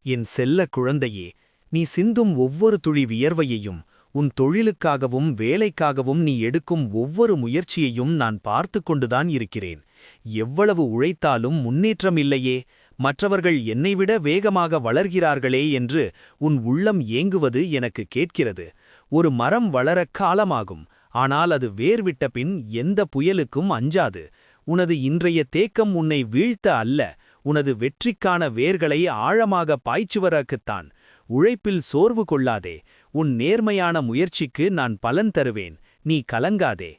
என் செல்ல குழந்தையே, நீ சிந்தும் ஒவ்வொரு துளி வியர்வையையும், உன் தொழிலுக்காகவும் வேலைக்காகவும் நீ எடுக்கும் ஒவ்வொரு முயற்சியையும் நான் பார்த்து கொண்டுதான் இருக்கிறேன். எவ்வளவு உழைத்தாலும் முன்னேற்றம் இல்லையே, மற்றவர்கள் என்னைவிட வேகமாக வளர்கிறார்களே என்று உன் உள்ளம் ஏங்குவது எனக்கு கேட்கிறது. ஒரு மரம் வளர காலமாகும், ஆனால் அது வேர்விட்ட பின் எந்த புயலுக்கும் அஞ்சாது. உனது இன்றைய தேக்கம் உன்னை வீழ்த்த அல்ல, உனது வெற்றிக்கான வேர்களை ஆழமாக பாய்ச்சுவதற்குத்தான். உழைப்பில் சோர்வு கொள்ளாதே, உன் நேர்மையான முயற்சிக்கு நான் பலன் தருவேன், நீ கலங்காதே.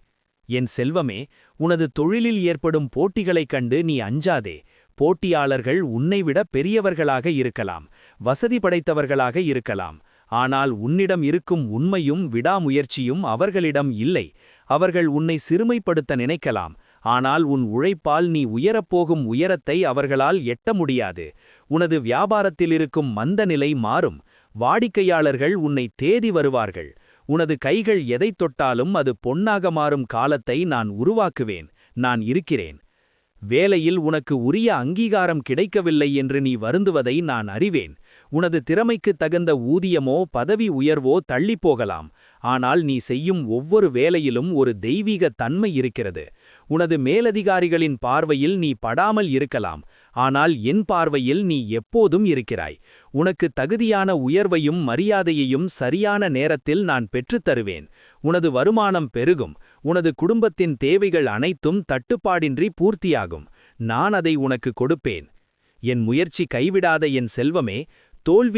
என் செல்வமே, உனது தொழிலில் ஏற்படும் போட்டிகளைக் கண்டு நீ அஞ்சாதே. போட்டியாளர்கள் உன்னைவிட பெரியவர்களாக இருக்கலாம், வசதி படைத்தவர்களாக இருக்கலாம். ஆனால் உன்னிடம் இருக்கும் உண்மையும் விடாமுயற்சியும் அவர்களிடம் இல்லை. அவர்கள் உன்னை சிறுமைப்படுத்த நினைக்கலாம், ஆனால் உன் உழைப்பால் நீ உயரப்போகும் உயரத்தை அவர்களால் எட்ட முடியாது. உனது வியாபாரத்தில் இருக்கும் மந்தநிலை மாறும், வாடிக்கையாளர்கள் உன்னை தேடி வருவார்கள். உனது கைகள் எதைத் தொட்டாலும் அது பொன்னாக மாறும் காலத்தை நான் உருவாக்குவேன், நான் இருக்கிறேன். வேலையில் உனக்கு உரிய அங்கீகாரம் கிடைக்கவில்லை என்று நீ வருந்துவதை நான் அறிவேன். உனது திறமைக்கு தகுந்த ஊதியமோ பதவி உயர்வோ தள்ளிப்போகலாம், ஆனால் நீ செய்யும் ஒவ்வொரு வேலையிலும் ஒரு தெய்வீக தன்மை இருக்கிறது. உனது மேலதிகாரிகளின் பார்வையில் நீ படாமல் இருக்கலாம், ஆனால் என் பார்வையில் நீ எப்போதும் இருக்கிறாய். உனக்கு தகுதியான உயர்வையும் மரியாதையையும் சரியான நேரத்தில் நான் பெற்றுத் தருவேன். உனது வருமானம் பெருகும், உனது குடும்பத்தின் தேவைகள் அனைத்தும் தட்டுப்பாடின்றி பூர்த்தியாகும். நான் அதை உனக்கு கொடுப்பேன். என் முயற்சி கைவிடாத என் செல்வமே, தோல்விகள்